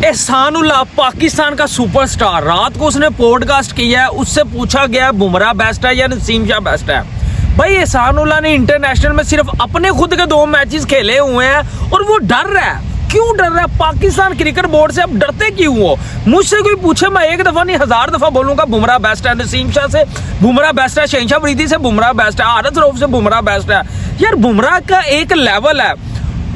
एहसानुल्लाह पाकिस्तान का सुपरस्टार, रात को उसने पॉडकास्ट किया है, उससे पूछा गया बुमराह बेस्ट है या नसीम शाह बेस्ट है। भाई एहसानुल्लाह ने इंटरनेशनल में सिर्फ अपने खुद के 2 मैचेस खेले हुए हैं और वो डर रहा है। क्यों डर रहा है? पाकिस्तान क्रिकेट बोर्ड से अब डरते क्यों हो? मुझसे कोई पूछे, मैं एक दफा नहीं 1000 दफा बोलूंगा बुमराह बेस्ट है, नसीम शाह से बुमराह बेस्ट है, शहनशाह अफरीदी से बुमराह बेस्ट है, हारिस रऊफ से बुमराह बेस्ट है। यार बुमराह का एक लेवल है।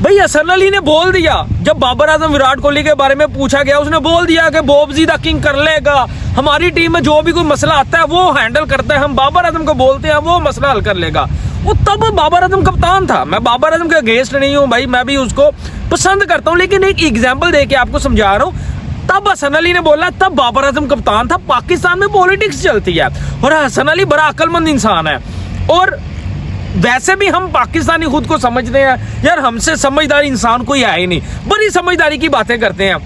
भाई हसन अली ने बोल दिया, जब बाबर आजम विराट कोहली के बारे में पूछा गया, उसने बोल दिया कि बॉबजी द किंग कर लेगा, हमारी टीम में जो भी कोई मसला आता है वो हैंडल करता है, हम बाबर आजम को बोलते हैं वो मसला हल कर लेगा। वो तब बाबर आजम कप्तान था। मैं बाबर आजम के अगेंस्ट नहीं हूँ भाई, मैं भी उसको पसंद करता हूँ, लेकिन एक एग्जाम्पल दे के आपको समझा रहा हूँ। तब हसन अली ने बोला, तब बाबर आजम कप्तान था। पाकिस्तान में पॉलिटिक्स चलती है और हसन अली बड़ा अक्लमंद इंसान है। और वैसे भी हम पाकिस्तानी खुद को समझते हैं यार, हमसे समझदार इंसान कोई है ही नहीं, बड़ी समझदारी की बातें करते हैं।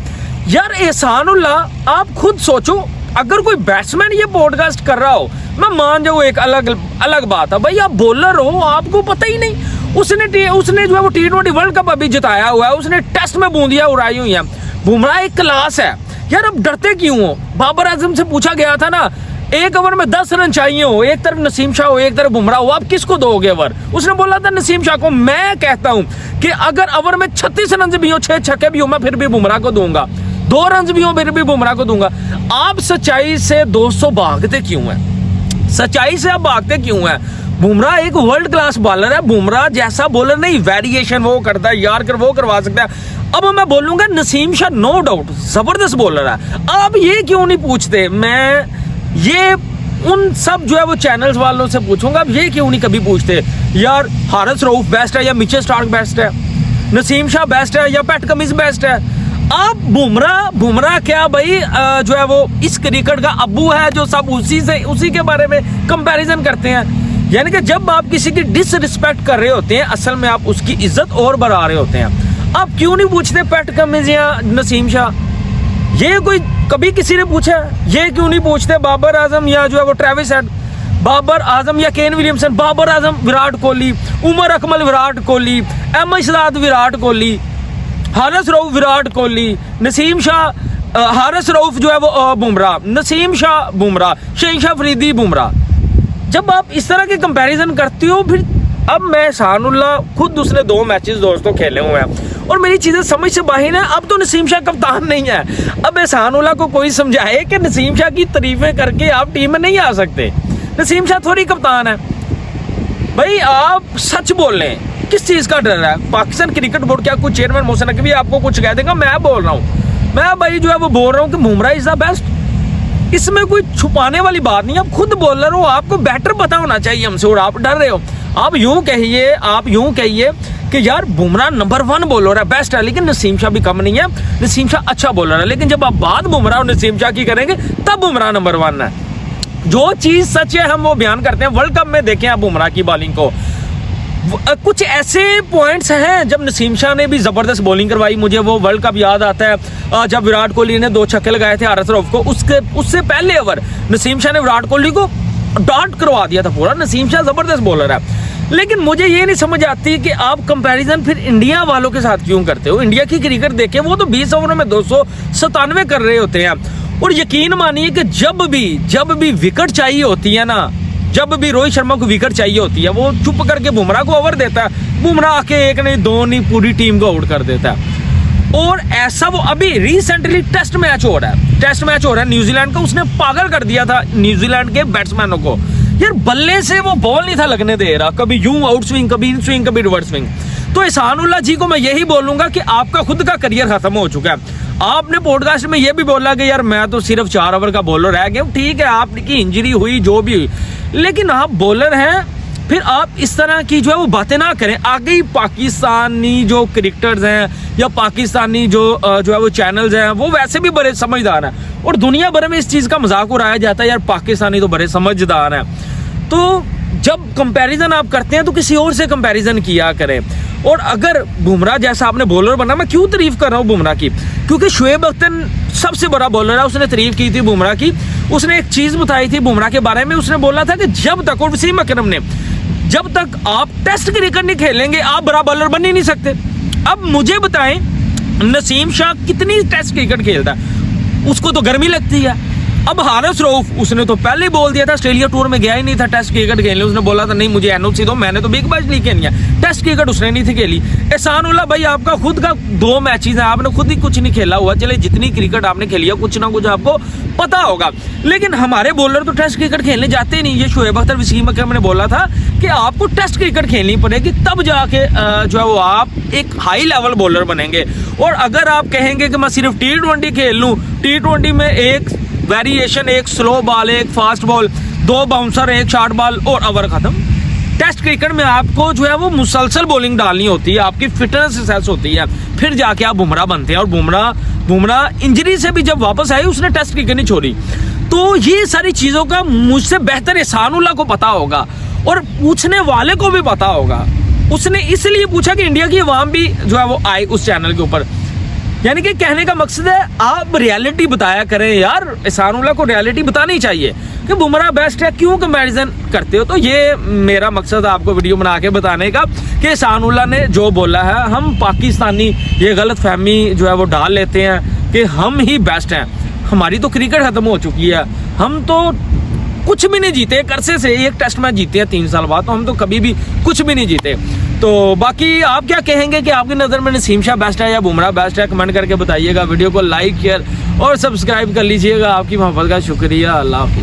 यार एहसानुल्लाह, आप खुद सोचो, अगर कोई बैट्समैन ये पॉडकास्ट कर रहा हो, मैं मान जाऊँ एक अलग बात है। भाई आप बॉलर हो, आपको पता ही नहीं। उसने जो है वो T20 वर्ल्ड कप अभी जिताया हुआ है, उसने टेस्ट में बूंदियां उड़ाई हुई हैं। बुमराह एक क्लास है यार, अब डरते क्यों हो? बाबर आजम से पूछा गया था ना, 1 ओवर में 10 रन चाहिए हो, एक तरफ नसीम शाह हो, एक तरफ बुमराह हो, आप किसको दोगे ओवर? उसने बोला था नसीम शाह को। मैं कहता हूं कि अगर ओवर में 36 रन भी हो, 6 छक्के भी हो, मैं फिर भी बुमराह को दूंगा, 2 रन भी हो फिर भी बुमराह को दूंगा। आप सच्चाई से दोस्तों भागते क्यों है? सच्चाई से आप भागते क्यों है? बुमराह एक वर्ल्ड क्लास बॉलर है। बुमराह जैसा बॉलर नहीं, वेरिएशन वो करता है, यार्कर वो करवा सकता है। अब मैं बोलूंगा नसीम शाह नो डाउट जबरदस्त बॉलर है। आप ये क्यों नहीं पूछते? मैं ये उन सब जो है वो चैनल्स वालों से पूछूंगा, अब ये क्यों नहीं कभी पूछते यार हारिस रऊफ बेस्ट है या मिचेल स्टार्क बेस्ट है, नसीम शाह बेस्ट है या पैट कमिंस बेस्ट है? आप बुमराह क्या भाई जो है वो इस क्रिकेट का अब्बू है जो सब उसी के बारे में कंपैरिजन करते हैं। यानी कि जब आप किसी की डिसरिस्पेक्ट कर रहे होते हैं, असल में आप उसकी इज्जत और बढ़ा रहे होते हैं। आप क्यों नहीं पूछते पैट कमिंस या नसीम शाह? ये कोई कभी किसी ने पूछा? ये क्यों नहीं पूछते बाबर आजम या जो है वो ट्रेविस हेड? बाबर आजम या केन विलियमसन? बाबर आजम विराट कोहली, उमर अकमल विराट कोहली, अहमद शहजाद विराट कोहली, हारिस रऊफ विराट कोहली, नसीम शाह हारिस रऊफ जो है वो बुमराह, नसीम शाह बुमराह, शहनशाह अफरीदी बुमराह। जब आप इस तरह के कंपैरिजन करते हो, फिर अब मैं एहसानुल्लाह खुद उसने 2 मैचेस दोस्तों खेले हुए हैं और मेरी चीज़ें समझ से बाहर है। अब तो नसीम शाह कप्तान नहीं है। अब एहसानुल्लाह को कोई समझाए कि नसीम शाह की तारीफें करके आप टीम में नहीं आ सकते। नसीम शाह थोड़ी कप्तान है। भाई आप सच बोल रहे हैं, किस चीज़ का डर है? पाकिस्तान क्रिकेट बोर्ड क्या कुछ चेयरमैन मोहसिन नकवी आपको कुछ कह देगा? मैं बोल रहा हूँ, मैं भाई जो है वो बोल रहा हूँ कि बुमराह इज द बेस्ट। इसमें कोई छुपाने वाली बात नहीं है। आप खुद बॉलर हो, आपको बेटर पता होना चाहिए हमसे, और आप डर रहे हो। आप यूं कहिए कि यार बुमराह नंबर 1 बॉलर है, बेस्ट है, लेकिन नसीम शाह भी कम नहीं है, नसीम शाह अच्छा बॉलर है। लेकिन जब आप बात बुमराह और नसीम शाह की करेंगे तब बुमराह नंबर 1 है। जो चीज सच है हम वो बयान करते हैं। वर्ल्ड कप में देखें आप बुमराह की बॉलिंग को, कुछ ऐसे पॉइंट्स हैं जब नसीम शाह ने भी जबरदस्त बॉलिंग करवाई। मुझे वो वर्ल्ड कप याद आता है जब विराट कोहली ने 2 छक्के लगाए थे हारिस रऊफ को। उससे पहले ओवर नसीम शाह ने विराट कोहली को डॉट करवा दिया था पूरा। नसीम शाह जबरदस्त बॉलर है। लेकिन मुझे ये नहीं समझ आती कि आप कंपैरिजन फिर इंडिया वालों के साथ क्यों करते हो? इंडिया की क्रिकेट देखें, वो तो 20 ओवरों में 297 कर रहे होते हैं। और यकीन मानिए कि जब भी विकेट चाहिए होती है ना, जब भी रोहित शर्मा को विकेट चाहिए होती है, वो चुप करके बुमराह को ओवर देता है। बुमराह आके 1 नहीं 2 नहीं पूरी टीम को आउट कर देता है। और ऐसा वो अभी रिसेंटली टेस्ट मैच हो रहा है न्यूजीलैंड का, उसने पागल कर दिया था न्यूजीलैंड के बैट्समैनों को। यार बल्ले से वो बॉल नहीं था लगने दे रहा, कभी यूं आउट स्विंग, कभी इन स्विंग, कभी रिवर्स स्विंग। तो एहसानुल्लाह जी को मैं यही बोलूंगा कि आपका खुद का करियर खत्म हो चुका है। आपने पॉडकास्ट में ये भी बोला कि यार मैं तो सिर्फ 4 ओवर का बॉलर रह गया। ठीक है, आपकी इंजरी हुई जो भी हुई, लेकिन आप बॉलर हैं, फिर आप इस तरह की जो है वो बातें ना करें। आगे ही पाकिस्तानी जो क्रिकेटर्स हैं या पाकिस्तानी जो है वो चैनल्स हैं, वो वैसे भी बड़े समझदार हैं और दुनिया भर में इस चीज़ का मजाक उड़ाया जाता है यार पाकिस्तानी तो बड़े समझदार हैं। तो जब कंपैरिजन आप करते हैं तो किसी और से कंपैरिजन किया करें। और अगर बुमराह जैसा आपने बॉलर बना, मैं क्यों तारीफ कर रहा हूँ बुमराह की, क्योंकि शुएब अख्तर सबसे बड़ा बॉलर है, उसने तारीफ की थी बुमराह की। उसने एक चीज़ बताई थी बुमराह के बारे में, उसने बोला था कि जब तक, और वसीम अकरम ने, जब तक आप टेस्ट क्रिकेट नहीं खेलेंगे आप बड़ा बॉलर बन ही नहीं सकते। अब मुझे बताएं नसीम शाह कितनी टेस्ट क्रिकेट खेलता है, उसको तो गर्मी लगती है। अब हारिस रऊफ, उसने तो पहले ही बोल दिया था, ऑस्ट्रेलिया टूर में गया ही नहीं था टेस्ट क्रिकेट खेलने। उसने बोला था नहीं मुझे एनओसी दो, मैंने तो बिग बैश लीग खेलनी है, टेस्ट क्रिकेट उसने नहीं थी खेली। एहसान उल्लाह भाई आपका खुद का 2 मैचेस हैं, आपने खुद ही कुछ नहीं खेला हुआ। चले जितनी क्रिकेट आपने खेली है कुछ ना कुछ आपको पता होगा, लेकिन हमारे बॉलर तो टेस्ट क्रिकेट खेलने जाते नहीं। ये शोएब अख्तर वसीम अकरम ने बोला था कि आपको टेस्ट क्रिकेट खेलनी पड़ेगी, तब जाके जो है वो आप एक हाई लेवल बॉलर बनेंगे। और अगर आप कहेंगे कि मैं सिर्फ T20 खेल लूँ, T20 में एक वेरिएशन, एक स्लो बॉल, एक फास्ट बॉल, 2 बाउंसर, एक शॉर्ट बॉल और ओवर खत्म। टेस्ट क्रिकेट में आपको जो है वो मुसलसल बॉलिंग डालनी होती है, आपकी फिटनेस असेस होती है, फिर जाके आप बुमराह बनते हैं। और बुमराह इंजरी से भी जब वापस आई उसने टेस्ट क्रिकेट नहीं छोड़ी। तो ये सारी चीज़ों का मुझसे बेहतर एहसान उल्लाह को पता होगा और पूछने वाले को भी पता होगा। उसने इसलिए पूछा कि इंडिया की आवाम भी जो है वो आए उस चैनल के ऊपर। यानी कि कहने का मकसद है आप रियलिटी बताया करें यार, एहसान उल्लाह को रियलिटी बतानी चाहिए कि बुमराह बेस्ट है, क्यों कंपैरिजन करते हो। तो ये मेरा मकसद आपको वीडियो बना के बताने का कि एहसान उल्लाह ने जो बोला है, हम पाकिस्तानी ये गलत फहमी जो है वो डाल लेते हैं कि हम ही बेस्ट हैं। हमारी तो क्रिकेट खत्म हो चुकी है, हम तो कुछ भी नहीं जीते, एक अरसे से एक टेस्ट मैच जीते हैं 3 साल बाद, तो हम तो कभी भी कुछ भी नहीं जीते। तो बाकी आप क्या कहेंगे कि आपकी नज़र में नसीम शाह बेस्ट है या बुमराह बेस्ट है, कमेंट करके बताइएगा। वीडियो को लाइक शेयर और सब्सक्राइब कर लीजिएगा। आपकी मोहब्बत का शुक्रिया। अल्लाह हाफिज़।